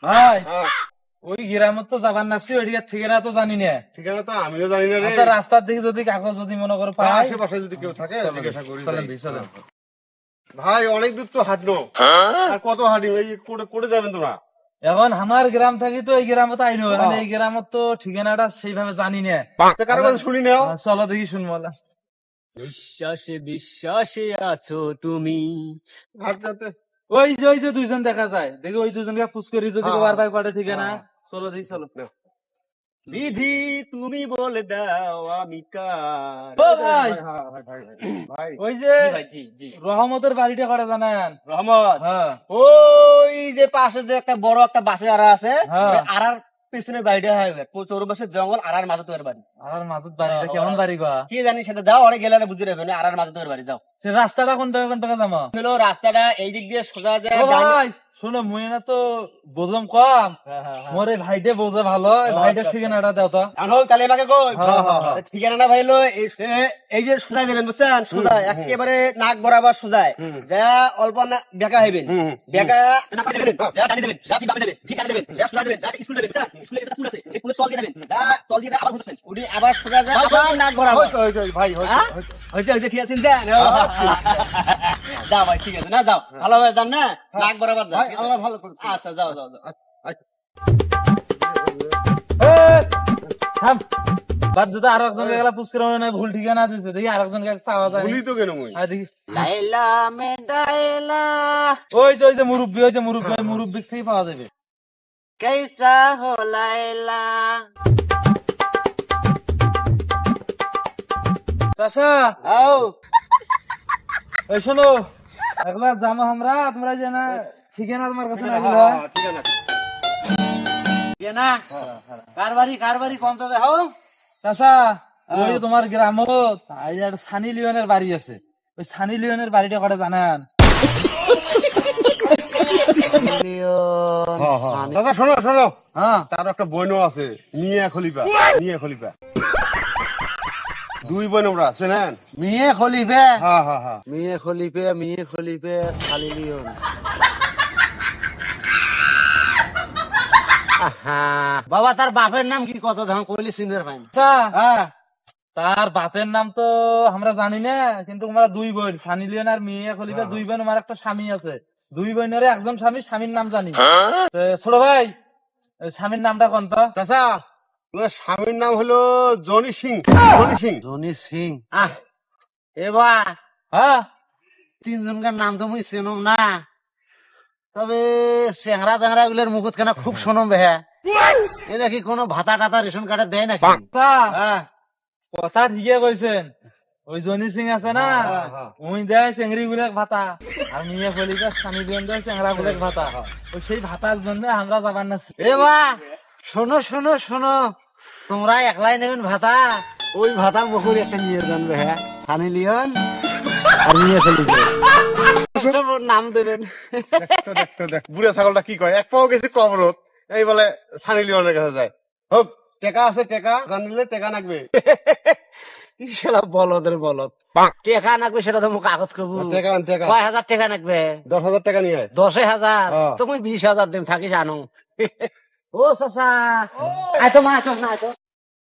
ভাই হ্যাঁ, ওই গ্রামের তো যাবার নাচছি ওইদিকে ঠিকানা তো জানি না। ঠিকানা তো আমিও জানি না রে। আচ্ছা রাস্তার দিকে যদি কাগজ যদি মনে করো পাই আশেপাশে যদি কেউ থাকে জিজ্ঞাসা করি। চলেন যাই। দিই চলেন। ভাই অনেক দূর তো হাঁটলো, আর কত হাঁটি, এই করে যাবেন তোমরা? এখন আমার গ্রাম থাকি তো এই গ্রামে তো আইনো, এখন এই গ্রামের তো ঠিকানাটা সেইভাবে জানি না। তা কারো কাছে শুনি নাও। চলো দেখি শুনবো। বিশ্বাসে বিশ্বাসে আছো তুমি। হাঁটতে ওই যে দুইজন দেখা যায়, দেখি ওই দুজনকে পুষ করি যদি হ্যাঁ, বার ভাই পাঠে ঠিকানা। চলো দেখি চলো। বিধি তুমি বলে দাও আমি কার। ও ভাই ভাই ওই যে জি ভাই, জি জি। রহমতের বাড়িটা করে জানেন? রহমত, হ্যাঁ ওই যে পাশে যে একটা বড় একটা বাসের আড়া আছে, হ্যাঁ। আড়ার পেছনের বাড়িটা হয় চৌরবাসের জঙ্গল, আড়ার মাঝে তোমার বাড়ি। আর মাদুদ বাড়িটা কেমন বাড়ি গা? কি জানি সেটা যাও, অনেক গেলে বুঝতে পারবে না, আড়ার মাঝে তোমার বাড়ি যাও। সে রাস্তাটা কোন থেকে যাবো? হলো রাস্তাটা এই দিক দিয়ে সোজা যায়। ও ভাই শোনো মুই না তো বুঝলাম কম, মোর এই ভাইটে বোঝে ভালো, এই ভাইটার ঠিকানাটা দাও তো। তাহলে আমাকে কই হ্যাঁ। ঠিকানাটা ভাই হলো এই যে সোজাই দেবেন, বুঝছেন? সোজা একেবারে নাক বরাবর সোজায় যা, অল্প না বেকা হইবেন, বেকা না পাই দেবেন, যা টানি দেবেন, যা বামে দেবেন, ঠিকানা দেবেন, যা সোজা দেবেন, যা স্কুল দেবেন, যা স্কুলে একটা পুল আছে, সেই পুলের তল দিয়ে দেবেন, যা তল দিয়ে আবার ঘুরবেন, উনি আবার সোজা যায়, আবার নাক বরাবর। ভাই হ্যাঁ? হয়েছে হয়েছে, ঠিক আছে, যান। যাও ভাই, ঠিক আছে, না যাও, ভালোভাবে যান, না নাক বরাবর যান। আল্লাহ ভালো করছে। আচ্ছা যাও যাও যাও। থাম বাদ যদি আর একজনকে গেলা পুষ করে না ভুল ঠিকানা দিছে, দেখি আর একজনকে পাওয়া যায়। ভুলি তো কেন মুই? দেখি লাইলা মে ডাইলা ওই যে মুরব্বী, ওই যে মুরব্বী, ওই মুরব্বী থেকে পাওয়া যাবে। कैसा हो लाइला। চাচা आओ এই শোনো, একলা জানো আমরা, তোমরা যে না ঠিকানা তোমার কাছে না দিল। ঠিকানা ये ना कारबारी कौन तो देखो। চাচা ওই যে তোমার গ্রামত এই যে একটা সানি লিওনের বাড়ি আছে, ওই সানি লিওনের বাড়িটা করে জানেন? দাদা শোনো শোনো, হ্যাঁ তার একটা বোনও আছে, মিয়া খলিফা। মিয়া খলিফা দুই বোন আমরা চেনেন? मियाँ खलीफे হ্যাঁ হ্যাঁ হ্যাঁ। मियाँ खलीफे खाली लियोन। বাবা তার বাপের নাম কি কত ধান কইলি সিনিয়র ভাই? চাচা, হ্যাঁ তার বাপের নাম তো আমরা জানি না, কিন্তু আমরা দুই বোন, সানি লিওন আর মিয়া খলিফা দুই বোন, আমার একটা স্বামী আছে, দুই বোনের একজন স্বামী, স্বামীর নাম জানি। তো ছোট ভাই ওই স্বামীর নামটা কোন তো? চাচা ওনার স্বামীর নাম হলো Johnny Singh. Johnny Singh. Johnny Singh. এবার হ্যাঁ তিনজনকার নাম তো মুই চিনম না, তবে চেহারা বেহারা গুলোর মুখত কেন খুব শোনম বেহা। এটা কি কোনো ভাতা টাতা রেশন কার্ডে দেয় নাকি? চাচা, হ্যাঁ কথা ঠিকই কইছেন, ওই জনি সিং আছে না, ওই দেয় চেংড়ি গুলেক ভাতা, আর মিয়া খলিফা সানি লিওন দেয় চেংড়া গুলেক ভাতা। ওই সেই ভাতার জন্য আমরা যাবার না। এবার শোনো শোনো শোনো, তোমরা একলাই নেবেন ভাতা, ওই ভাতা মুখুর একটা নিয়ে জানবে, হ্যাঁ সানি লিওন আর মিয়া খলিফা নাম দেবেন। দেখতো দেখ বুড়া ছাগলটা কি কয়, এক পাও গেছে কবরত, এই বলে সানি লিওনের কাছে যায়। হোক টেকা আছে, টেকা জানিলে টেকা নাকবে। সেটা বলদের বলদ, টেকা নাকবে সেটা তো মুখ কাগজ কবু। টেকা টেকা 1000 টাকা নাকবে? 10,000 টাকা নিয়ে আয়। 10,000 তুমি 20,000 দিন থাকিস আনো। ও চাচা আয় তো মা, আয় তো না, আয় তো।